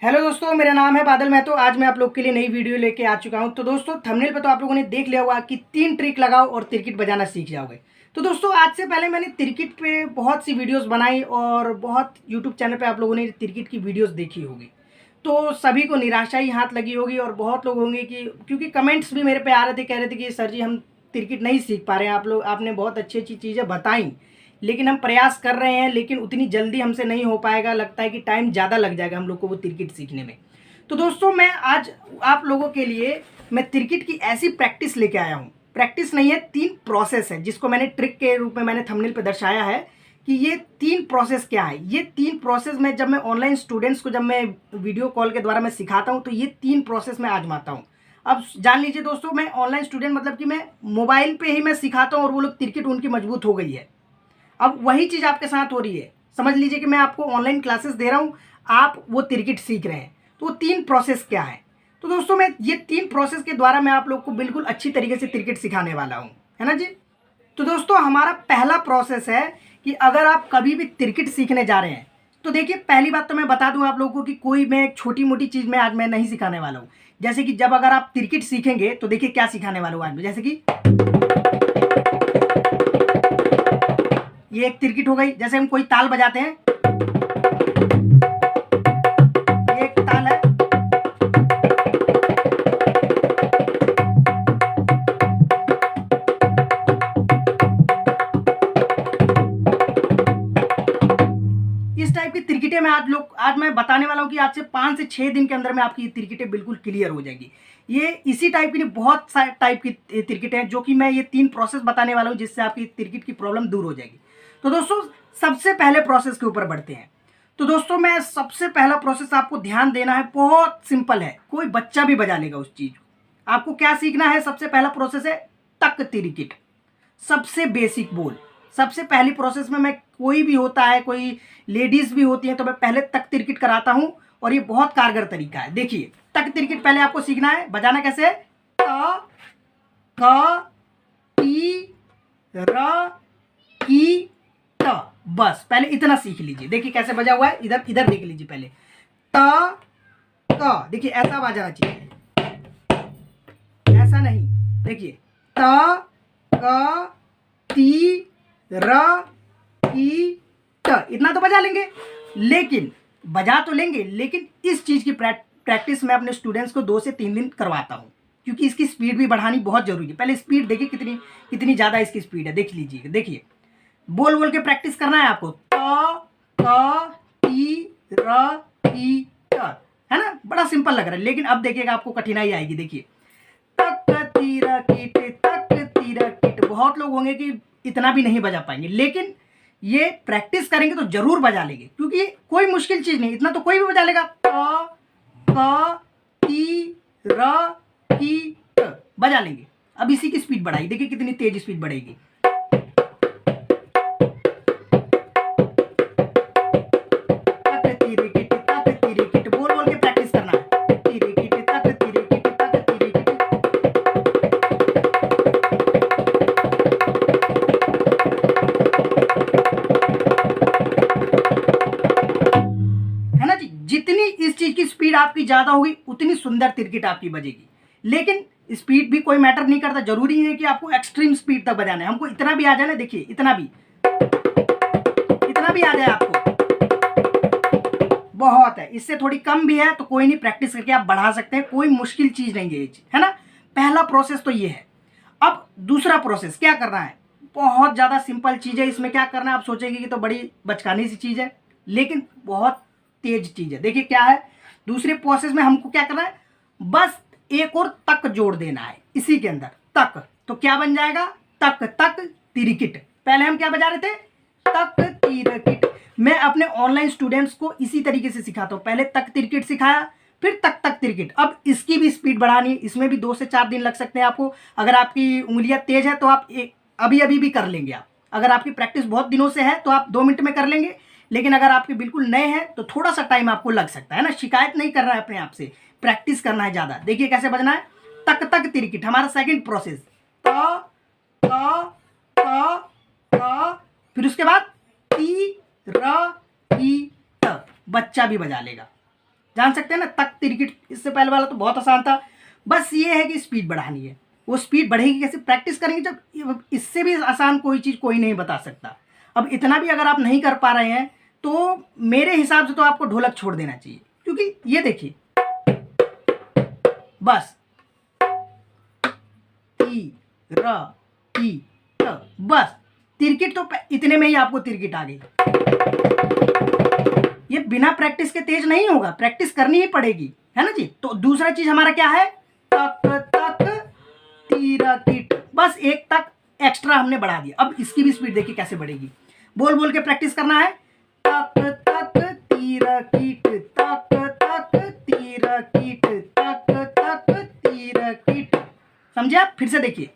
Hello दोस्तों, मेरा नाम है बादल महतो। आज मैं आप लोग के लिए नई वीडियो लेके आ चुका हूं। तो दोस्तों, थंबनेल पे तो आप लोगों ने देख लिया होगा कि 3 ट्रिक लगाओ और तिरकिट बजाना सीख जाओगे। तो दोस्तों, आज से पहले मैंने तिरकिट पे बहुत सी वीडियोस बनाई और बहुत यूट्यूब चैनल पे आप लोगों ने तिरकिट की वीडियोस देखी होगी। तो सभी को निराशा ही हाथ लगी होगी और बहुत लोग होंगे कि क्योंकि कमेंट्स भी मेरे पे आ रहे थे, कह रहे थे कि सर जी हम तिरकिट नहीं सीख पा रहे हैं। आपने बहुत अच्छी अच्छी चीज़ें बताई, लेकिन हम प्रयास कर रहे हैं, लेकिन उतनी जल्दी हमसे नहीं हो पाएगा। लगता है कि टाइम ज़्यादा लग जाएगा हम लोग को वो तिरकिट सीखने में। तो दोस्तों, मैं आज आप लोगों के लिए मैं तिरकिट की ऐसी प्रैक्टिस लेके आया हूँ। प्रैक्टिस नहीं है, 3 प्रोसेस है, जिसको मैंने ट्रिक के रूप में मैंने थंबनेल पे दर्शाया है कि ये 3 प्रोसेस क्या है। ये 3 प्रोसेस में जब मैं ऑनलाइन स्टूडेंट्स को जब मैं वीडियो कॉल के द्वारा मैं सिखाता हूँ, तो ये 3 प्रोसेस मैं आजमाता हूँ। अब जान लीजिए दोस्तों, मैं ऑनलाइन स्टूडेंट मतलब कि मैं मोबाइल पे ही मैं सिखाता हूँ और वो लोग तिरकिट उनकी मजबूत हो गई है। अब वही चीज़ आपके साथ हो रही है। समझ लीजिए कि मैं आपको ऑनलाइन क्लासेस दे रहा हूँ, आप वो तिरकिट सीख रहे हैं। तो वो 3 प्रोसेस क्या है? तो दोस्तों, मैं ये 3 प्रोसेस के द्वारा मैं आप लोग को बिल्कुल अच्छी तरीके से तिरकिट सिखाने वाला हूँ, है ना जी। तो दोस्तों, हमारा पहला प्रोसेस है कि अगर आप कभी भी तिरकिट सीखने जा रहे हैं, तो देखिए, पहली बात तो मैं बता दूं आप लोगों को कि कोई मैं एक छोटी मोटी चीज़ में आज मैं नहीं सिखाने वाला हूँ। जैसे कि जब अगर आप तिरकिट सीखेंगे तो देखिए क्या सिखाने वाला हूँ आज मैं। जैसे कि ये एक तिरकिट हो गई। जैसे हम कोई ताल बजाते हैं, ये एक ताल है। इस टाइप की तिरकिटें आज मैं बताने वाला हूँ कि आज से 5 से 6 दिन के अंदर में आपकी ये तिरकिटें बिल्कुल क्लियर हो जाएंगी। ये इसी टाइप की नहीं, बहुत सारे टाइप की तिरकिटें हैं जो कि मैं ये 3 प्रोसेस बताने वाला हूँ, जिससे आपकी तिरकिट की प्रॉब्लम दूर हो जाएगी। तो दोस्तों, सबसे पहले प्रोसेस के ऊपर बढ़ते हैं। तो दोस्तों, मैं सबसे पहला प्रोसेस आपको ध्यान देना है, बहुत सिंपल है, कोई बच्चा भी बजा लेगा उस चीज को। आपको क्या सीखना है? सबसे पहला प्रोसेस है तक तिरकिट। सबसे बेसिक बोल। सबसे पहली प्रोसेस में मैं कोई भी होता है, कोई लेडीज भी होती है, तो मैं पहले तक तिरकिट कराता हूं और ये बहुत कारगर तरीका है। देखिए, तक तिरकिट पहले आपको सीखना है। बजाना कैसे? त क टी र की त। बस पहले इतना सीख लीजिए। देखिए कैसे बजा हुआ है, इधर इधर देख लीजिए। पहले त क, देखिए ऐसा बजाना चाहिए, ऐसा नहीं। देखिए त क टी र ई ट, इतना तो बजा लेंगे। लेकिन बजा तो लेंगे, लेकिन इस चीज की प्रैक्टिस मैं अपने स्टूडेंट्स को 2 से 3 दिन करवाता हूं, क्योंकि इसकी स्पीड भी बढ़ानी बहुत जरूरी है। पहले स्पीड देखिए कितनी कितनी ज्यादा इसकी स्पीड है, देख लीजिए। देखिए, बोल बोल के प्रैक्टिस करना है आपको। त क टी र ई ट, है ना? बड़ा सिंपल लग रहा है, लेकिन अब देखिएगा आपको कठिनाई आएगी। देखिए, तक तीरा किट, तक तीरा किट। बहुत लोग होंगे कि इतना भी नहीं बजा पाएंगे, लेकिन ये प्रैक्टिस करेंगे तो जरूर बजा लेंगे, क्योंकि कोई मुश्किल चीज नहीं, इतना तो कोई भी बजा लेगा। क ती र की ट, बजा लेंगे। अब इसी की स्पीड बढ़ाई, देखिए कितनी तेज स्पीड बढ़ेगी। तक तीरे किट, तक तीरे किट, बोल बोल के प्रैक्टिस करना है। तीरे किट, तक तीरे किट, तक तीरे किट। है ना जी। जितनी इस चीज की स्पीड आपकी ज्यादा होगी, उतनी सुंदर तिरकिट आपकी बजेगी। लेकिन स्पीड भी कोई मैटर नहीं करता, जरूरी है कि आपको एक्सट्रीम स्पीड तक बजाना है। हमको इतना भी आ जाए ना, देखिए इतना भी आ जाए आपको, बहुत है। इससे थोड़ी कम भी है तो कोई नहीं, प्रैक्टिस करके आप बढ़ा सकते हैं, कोई मुश्किल चीज नहीं है ये चीज, है ना। पहला प्रोसेस तो ये है। अब दूसरा प्रोसेस क्या करना है? बहुत ज्यादा सिंपल चीज है। इसमें क्या करना है, आप सोचेंगे कि तो बड़ी बचकानी सी चीज है, लेकिन बहुत तेज चीज है। देखिए क्या है, दूसरे प्रोसेस में हमको क्या करना है, बस एक और तक जोड़ देना है इसी के अंदर। तक, तो क्या बन जाएगा? तक तक तिरकिट। पहले हम क्या बजा रहे थे? तक तिरकिट। मैं अपने ऑनलाइन स्टूडेंट्स को इसी तरीके से सिखाता हूं। पहले तक तिरकिट सिखाया, फिर तक तक तिरकिट। अब इसकी भी स्पीड बढ़ानी है, इसमें भी 2 से 4 दिन लग सकते हैं आपको। अगर आपकी उंगलियां तेज है तो आप अभी अभी भी कर लेंगे आप। अगर आपकी प्रैक्टिस बहुत दिनों से है तो आप 2 मिनट में कर लेंगे, लेकिन अगर आपके बिल्कुल नए हैं तो थोड़ा सा टाइम आपको लग सकता है ना। शिकायत नहीं करना है अपने आप से, प्रैक्टिस करना है ज्यादा। देखिए कैसे बजना है, तक तक तिरकिट, हमारा सेकंड प्रोसेस। त क क क, फिर उसके बाद ती र ई ट, बच्चा भी बजा लेगा। जान सकते हैं ना, तक तिरकिट। इससे पहले वाला तो बहुत आसान था, बस ये है कि स्पीड बढ़ानी है। वो स्पीड बढ़ेगी कैसे, प्रैक्टिस करेंगे जब। इससे भी आसान कोई चीज़ कोई नहीं बता सकता। अब इतना भी अगर आप नहीं कर पा रहे हैं तो मेरे हिसाब से तो आपको ढोलक छोड़ देना चाहिए, क्योंकि ये देखिए, बस ती र टी त, बस तिरकिट तो इतने में ही आपको तिरकिट आ गई। ये बिना प्रैक्टिस के तेज नहीं होगा, प्रैक्टिस करनी ही पड़ेगी, है ना जी। तो दूसरा चीज हमारा क्या है, तक तक तिरकिट, बस एक तक एक्स्ट्रा हमने बढ़ा दिया। अब इसकी भी स्पीड देखिए कैसे बढ़ेगी, बोल बोल के प्रैक्टिस करना है। तक तक तिरकिट, तक तक तिरकिट, तक तक तिरकिट, समझे आप। फिर से देखिए,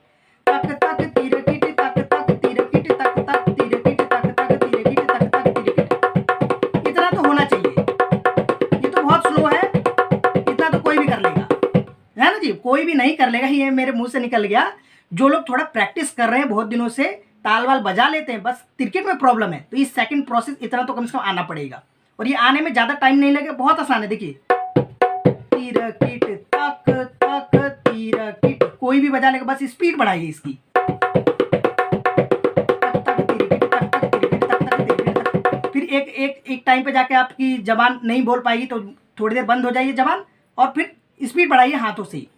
तक तक तिरकिट, तक तक तिरकिट, तक तक तिरकिट, तक तक तिरकिट, तक तक तिरकिट। इतना तो होना चाहिए, ये तो बहुत स्लो है, इतना तो कोई भी कर लेगा, है ना जी। कोई भी नहीं कर लेगा, ये मेरे मुंह से निकल गया। जो लोग थोड़ा प्रैक्टिस कर रहे हैं बहुत दिनों से, ताल वाल बजा लेते हैं, बस तिरकिट में प्रॉब्लम है, तो ये सेकंड प्रोसेस इतना तो कम से कम आना पड़ेगा। और ये आने में ज्यादा टाइम नहीं लगेगा, बहुत आसान है। देखिए, तिरकिट, तक तक तिरकिट, कोई भी बजा लेगा, बस स्पीड बढ़ाइए इसकी। फिर एक टाइम पे जाके आपकी जबान नहीं बोल पाएगी, तो थोड़ी देर बंद हो जाइए जबान, और फिर स्पीड बढ़ाइए हाथों से ही।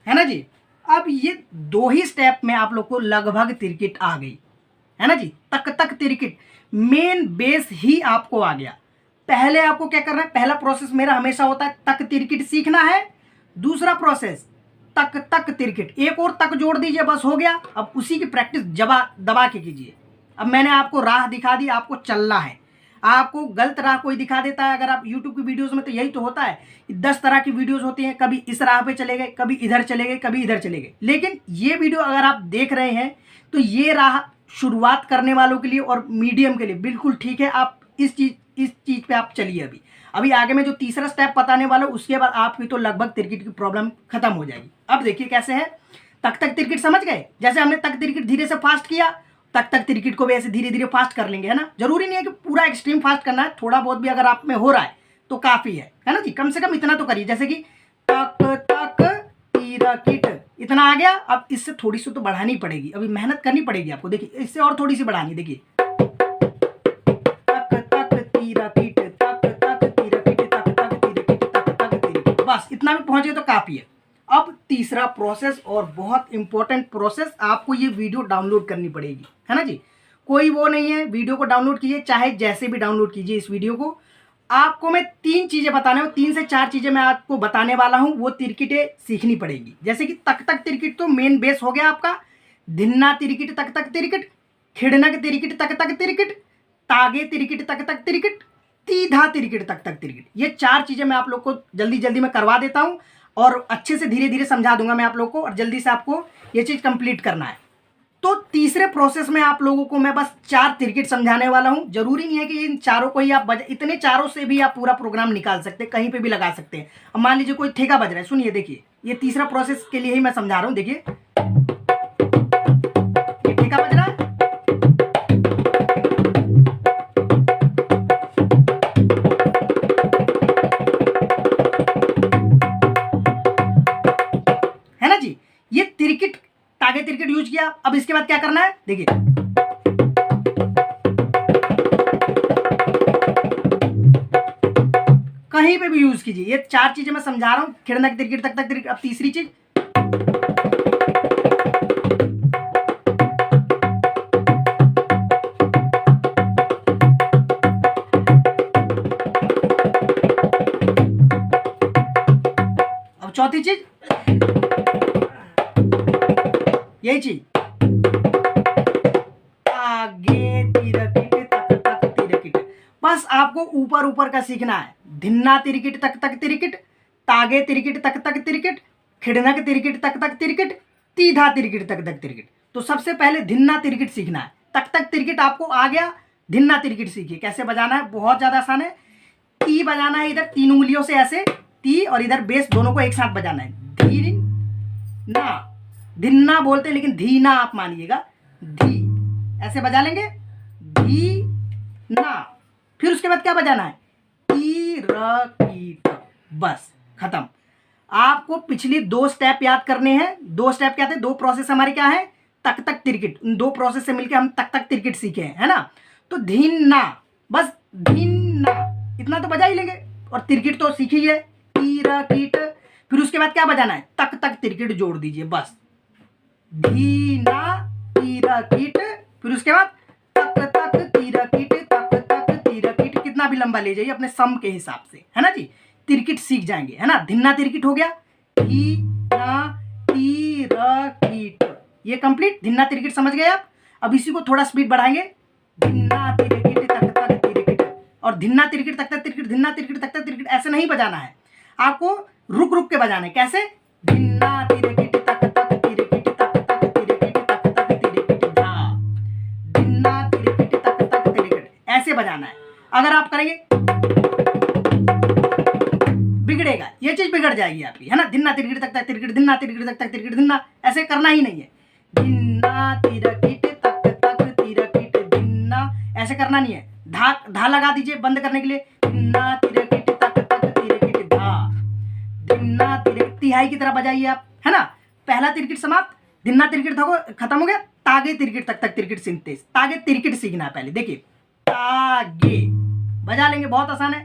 है ना जी। अब ये दो ही स्टेप में आप लोग को लगभग तिरकिट आ गई, है ना जी। तक तक तिरकिट, मेन बेस ही आपको आ गया। पहले आपको क्या करना है, पहला प्रोसेस मेरा हमेशा होता है तक तिरकिट सीखना है, दूसरा प्रोसेस तक तक तिरकिट, एक और तक जोड़ दीजिए, बस हो गया। अब उसी की प्रैक्टिस दबा के कीजिए। अब मैंने आपको राह दिखा दी, आपको चलना है। आपको गलत राह कोई दिखा देता है, अगर आप यूट्यूब की वीडियोस में, तो यही तो होता है, 10 तरह की वीडियोस होती हैं, कभी इस राह पे चले गए, कभी इधर चले गए, कभी इधर चले गए। लेकिन ये वीडियो अगर आप देख रहे हैं तो ये राह शुरुआत करने वालों के लिए और मीडियम के लिए बिल्कुल ठीक है। आप इस चीज पे आप चलिए। अभी आगे में जो तीसरा स्टेप बताने वाला हूं, उसके बाद आपकी तो लगभग तिरकिट की प्रॉब्लम खत्म हो जाएगी। अब देखिए कैसे है, तक तक तिरकिट समझ गए। जैसे हमने तक तिरकिट धीरे से फास्ट किया, तक तक तिरकिट को भी ऐसे धीरे धीरे फास्ट कर लेंगे, है ना। जरूरी नहीं है कि पूरा एक्सट्रीम फास्ट करना है, थोड़ा बहुत भी अगर आप में हो रहा है तो काफी है ना जी। कम से कम इतना तो करिए, जैसे कि तक तक तिरकिट, इतना आ गया। अब इससे थोड़ी सी तो बढ़ानी पड़ेगी, अभी मेहनत करनी पड़ेगी आपको। देखिए, इससे और थोड़ी सी बढ़ानी, देखिए, तक तक तिरकिट, तक तक तिरकिट, तक तक तिरकिट, तक तक तिरकिट, बस इतना भी पहुंचे तो काफी है। अब तीसरा प्रोसेस और बहुत इंपॉर्टेंट प्रोसेस, आपको ये वीडियो डाउनलोड करनी पड़ेगी, है ना जी। कोई वो नहीं है, वीडियो को डाउनलोड कीजिए, चाहे जैसे भी डाउनलोड कीजिए इस वीडियो को। आपको मैं 3 चीजें बताने, 3 से 4 चीजें मैं आपको बताने वाला हूं, वो तिरकिटें सीखनी पड़ेगी। जैसे कि तक तक तिरकिट तो मेन बेस हो गया आपका, धिन्ना तिरकिट, तक तक तिरकिट, खिड़नक तिरकिट, तक तक तिरकिट, तागे तिरकिट, तक तक तिरकिट, तीधा तिरकिट, तक तक तिरकिट। ये 4 चीजें मैं आप लोग को जल्दी जल्दी में करवा देता हूं, और अच्छे से धीरे धीरे समझा दूंगा मैं आप लोग को, और जल्दी से आपको ये चीज कंप्लीट करना है। तो तीसरे प्रोसेस में आप लोगों को मैं बस 4 तिरकिट समझाने वाला हूं। जरूरी नहीं है कि इन चारों को ही आप इतने चारों से भी आप पूरा प्रोग्राम निकाल सकते हैं, कहीं पे भी लगा सकते हैं। अब मान लीजिए कोई ठेका बज रहा है, सुनिए, देखिए, ये तीसरा प्रोसेस के लिए ही मैं समझा रहा हूं। देखिए, ये ठेका बज रहा है ना जी। ये तिरकिट, तागे तिरकिट यूज किया। अब इसके बाद क्या करना है, देखिए, कहीं पे भी यूज कीजिए। ये 4 चीजें मैं समझा रहा हूं, खिड़नक तिरकिट, तक तक तिरकिट। अब तीसरी चीज, अब चौथी चीज, यही चीज, आगे तिरकिट, तक तक तिरकिट। बस आपको ऊपर ऊपर का सीखना है। धिन्ना तिरकिट, तक तक तिरकिट, तागे तिरकिट, तक तक तिरकिट, खिड़नक तिरकिट, तक तक तिरकिट, तीधा तिरकिट, तक तक तिरकिट। तो सबसे पहले धिन्ना तिरकिट सीखना है। तक तक तिरकिट आपको आ गया, धिन्ना तिरकिट सीखिए कैसे बजाना है, बहुत ज्यादा आसान है। ती बजाना है, इधर 3 उंगलियों से ऐसे ती, और इधर बेस, दोनों को एक साथ बजाना है। धीरे ना, धिन्ना बोलते हैं लेकिन धीना आप मानिएगा, धी ऐसे बजा लेंगे, धी ना। फिर उसके बाद क्या बजाना है, टी र की ट, बस खत्म। आपको पिछली 2 स्टेप याद करने हैं। 2 स्टेप क्या थे, 2 प्रोसेस हमारे क्या है, तक तक तिरकिट। उन 2 प्रोसेस से मिलकर हम तक तक तिरकिट सीखे हैं, है ना। तो धीन ना, बस धीन ना इतना तो बजा ही लेंगे। और तिरकिट तो सीखी है, टी र की ट। फिर उसके बाद क्या बजाना है, तक तक तिरकिट जोड़ दीजिए, बस धीना टी र की ट। फिर उसके बाद तक तक टी र की ट, तक तक टी र की ट। कितना भी लंबा ले जाइए अपने सम के हिसाब से, है ना जी। तिरकिट सीख जाएंगे, है ना। धिन्ना तिरकिट हो गया, धी ना टी र की ट, ये कंप्लीट धिन्ना तिरकिट समझ गए आप। अब इसी को थोड़ा स्पीड बढ़ाएंगे, धिन्ना तिरकिट तक तक तिरकिट। और धिन्ना तिरकिट तक तक तिरकिट, धिन्ना तिरकिट तक तक तिरकिट ऐसे नहीं बजाना है, आपको रुक रुक के बजाना है। कैसे, धिन्ना तिरकिट तक तक तिरकिट, तक तक तिरकिट, तक तक तिरकिट धा, धिन्ना तिरकिट तक तक तिरकिट, ऐसे बजाना है। अगर आप करेंगे बिगड़ेगा, ये चीज बिगड़ जाएगी आपकी, है ना। धिन्ना तिरकिट तक तक तिरकिट, धिन्ना तिरकिट तक तक तिरकिट, धिन्ना, ऐसे करना ही नहीं है। धिन्ना तिरकिट तक तक तिरकिट धिन्ना, ऐसे करना नहीं है। धा धा लगा दीजिए बंद करने के लिए, धिन्ना तिरकिट तक तक तिरकिट धा, धिन्ना तिरकिट तिहाई की तरह बजाइए आप, है ना। पहला तिरकिट समाप्त, धिन्ना तिरकिट खत्म हो गया। तागे तिरकिट तक तक तिरकिट सीखते, तागे तिरकिट सीखना है पहले। देखिए तागे बजा लेंगे, बहुत आसान है।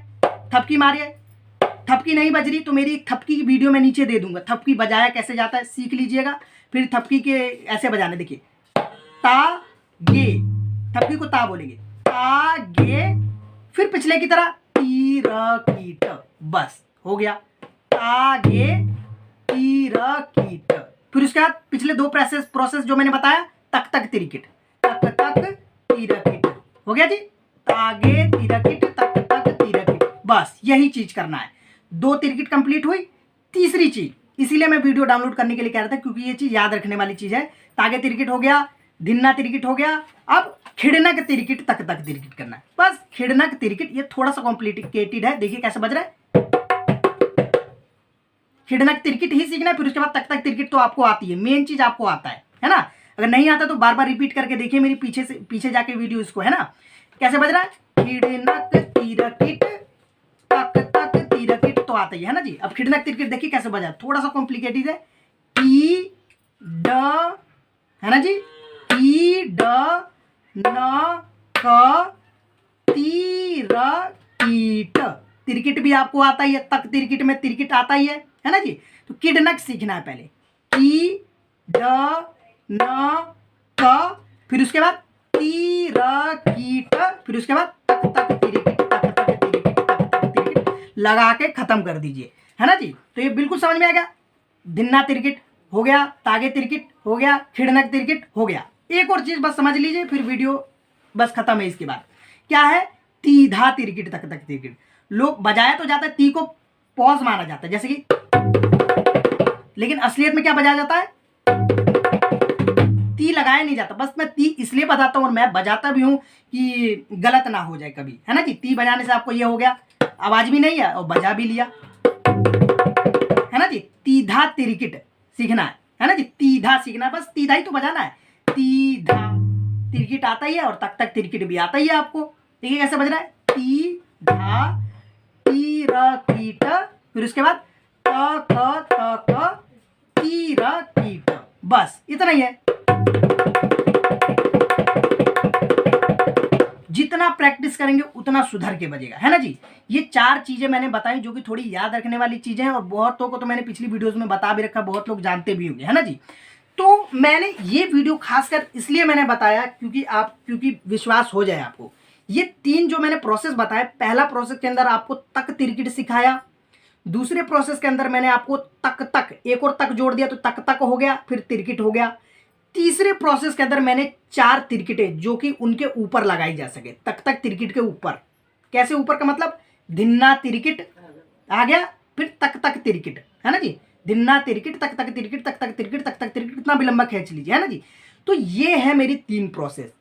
थपकी मारिए, थपकी नहीं बज रही तो मेरी एक थपकी की वीडियो में नीचे दे दूंगा, थपकी बजाया कैसे जाता है सीख लीजिएगा। फिर थपकी के ऐसे बजाने, देखिए ता गे, थपकी को ता बोलेंगे, ता गे। फिर पिछले की तरह टी र की ट, बस हो गया, ता गे टी र की ट। फिर उसके बाद पिछले 2 प्रोसेस जो मैंने बताया, तक तक तिरकिट, तक तक टी र की ट, हो गया जी। तागे ती र की ट, तक तक ती र की ट, बस यही चीज करना है। 2 तिरकिट कंप्लीट हुई। तीसरी चीज, इसीलिए मैं वीडियो डाउनलोड करने के लिए कह रहा था, क्योंकि ये चीज याद रखने वाली चीज है। तागे तिरकिट हो गया, धिन्ना तिरकिट हो गया। अब खिड़नक तिरकिट तक तक तिरकिट करना है, बस खिड़नक तिरकिट। ये थोड़ा सा कॉम्प्लिकेटेड है, देखिए कैसे बज रहा है। खिड़नक तिरकिट ही सीखना है। फिर उसके बाद तक तक तिरकिट तो आपको आती है, मेन चीज आपको आता है ना। अगर नहीं आता तो बार बार रिपीट करके देखिए मेरी पीछे जाके वीडियो इसको, है ना। कैसे बज रहा है, खिड़नक तिरकिट तक तक तिरकिट तो आता ही है ना जी। अब खिड़नक तिरकिट देखिए कैसे बजा, थोड़ा सा कॉम्प्लिकेटेड है। टी ड, है ना जी, टी ड न क ती र की ट। तिरकिट भी आपको आता ही है, तक तिरकिट में तिरकिट आता ही है ना जी। तो किडनक सीखना है पहले, टी ड न क, फिर उसके बाद ती र की ट, फिर उसके बाद तक तक तिरकिट, तक तक तिरकिट, तक तक तिरकिट लगा के खत्म कर दीजिए, है ना जी। तो ये बिल्कुल समझ में आ गया। धिन्ना तिरकिट हो गया, तागे तिरकिट हो गया, खिड़नक तिरकिट हो गया। एक और चीज बस समझ लीजिए, फिर वीडियो बस खत्म है। इसके बाद क्या है, तीधा तिरकिट तक तक तिरकिट। लोग बजाया तो जाता है, ती को पॉज माना जाता है जैसे कि, लेकिन असलियत में क्या बजाया जाता है, ती लगाया नहीं जाता। बस मैं ती इसलिए बताता हूं और मैं बजाता भी हूं कि गलत ना हो जाए कभी, है ना जी। ती बजाने से आपको ये हो गया, आवाज भी नहीं है और बजा भी लिया, है ना जी। तीधा तिरकिट सीखना है ना जी, तीधा सीखना है, बस तीधा ही तो बजाना है। तीधा तिरकिट आता ही है और तक तक तिरकिट भी आता ही है आपको। देखिए कैसे बज रहा है, तीधा ती र की ट, फिर उसके बाद त क ती र की ट, बस इतना ही है। जितना प्रैक्टिस करेंगे उतना सुधर के बजेगा, है ना जी। ये 4 चीजें मैंने बताई जो कि थोड़ी याद रखने वाली चीजें हैं, और बहुतों को तो मैंने पिछली वीडियोस में बता भी रखा, बहुत लोग जानते भी होंगे, है ना जी। तो मैंने ये वीडियो खासकर इसलिए मैंने बताया क्योंकि विश्वास हो जाए आपको। ये 3 जो मैंने प्रोसेस बताया, पहला प्रोसेस के अंदर आपको तक तिरकिट सिखाया, दूसरे प्रोसेस के अंदर मैंने आपको तक तक, एक और तक जोड़ दिया तो तक तक हो गया, फिर तिरकिट हो गया। तीसरे प्रोसेस के अंदर मैंने 4 तिरकिटें जो कि उनके ऊपर लगाई जा सके, तक तक तिरकिट के ऊपर। कैसे ऊपर का मतलब, धिन्ना तिरकिट आ गया, फिर तक तक तिरकिट, है ना जी। धिन्ना तिरकिट, तक तक तिरकिट, तक तक तिरकिट, तक तक तिरकिट, कितना भी लंबा खींच लीजिए, है ना जी। तो ये है मेरी 3 प्रोसेस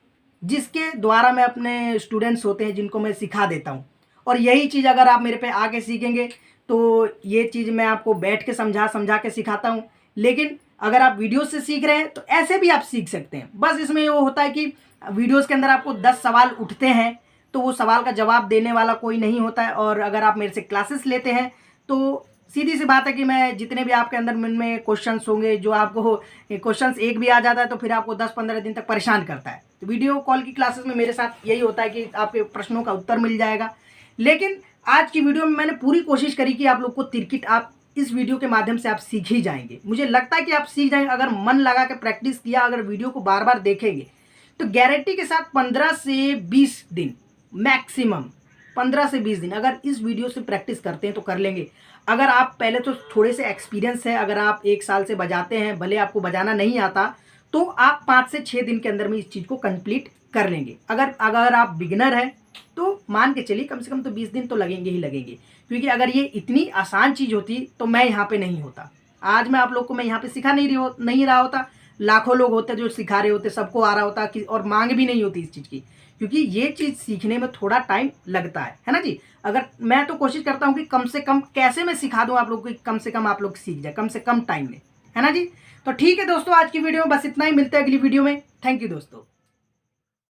जिसके द्वारा मैं अपने स्टूडेंट्स होते हैं जिनको मैं सिखा देता हूँ। और यही चीज़ अगर आप मेरे पे आके सीखेंगे तो ये चीज़ मैं आपको बैठ के समझा के सिखाता हूँ। लेकिन अगर आप वीडियो से सीख रहे हैं तो ऐसे भी आप सीख सकते हैं। बस इसमें ये होता है कि वीडियोस के अंदर आपको 10 सवाल उठते हैं तो वो सवाल का जवाब देने वाला कोई नहीं होता है। और अगर आप मेरे से क्लासेस लेते हैं तो सीधी सी बात है कि मैं जितने भी आपके अंदर मन में क्वेश्चंस होंगे, जो आपको क्वेश्चंस एक भी आ जाता है तो फिर आपको 10-15 दिन तक परेशान करता है। तो वीडियो कॉल की क्लासेस में मेरे साथ यही होता है कि आपके प्रश्नों का उत्तर मिल जाएगा। लेकिन आज की वीडियो में मैंने पूरी कोशिश करी कि आप लोग को तिरकिट आप इस वीडियो के माध्यम से आप सीख ही जाएंगे। मुझे लगता है कि आप सीख जाएंगे अगर मन लगा के प्रैक्टिस किया, अगर वीडियो को बार बार देखेंगे तो गारंटी के साथ 15 से 20 दिन मैक्सिमम 15 से 20 दिन अगर इस वीडियो से प्रैक्टिस करते हैं तो कर लेंगे। अगर आप पहले तो थोड़े से एक्सपीरियंस है, अगर आप 1 साल से बजाते हैं, भले आपको बजाना नहीं आता, तो आप 5 से 6 दिन के अंदर में इस चीज़ को कंप्लीट कर लेंगे। अगर आप बिगिनर हैं तो मान के चलिए कम से कम तो 20 दिन तो लगेंगे ही लगेंगे, क्योंकि अगर ये इतनी आसान चीज़ होती तो मैं यहाँ पे नहीं होता। आज मैं आप लोग को मैं यहाँ पे सिखा नहीं रहा होता। लाखों लोग होते जो सिखा रहे होते, सबको आ रहा होता कि और मांग भी नहीं होती इस चीज़ की, क्योंकि ये चीज़ सीखने में थोड़ा टाइम लगता है ना जी। अगर मैं तो कोशिश करता हूँ कि कम से कम कैसे मैं सिखा दूँ आप लोग को, कम से कम आप लोग सीख जाए कम से कम टाइम में, है ना जी। तो ठीक है दोस्तों, आज की वीडियो में बस इतना ही। मिलते हैं अगली वीडियो में। थैंक यू दोस्तों।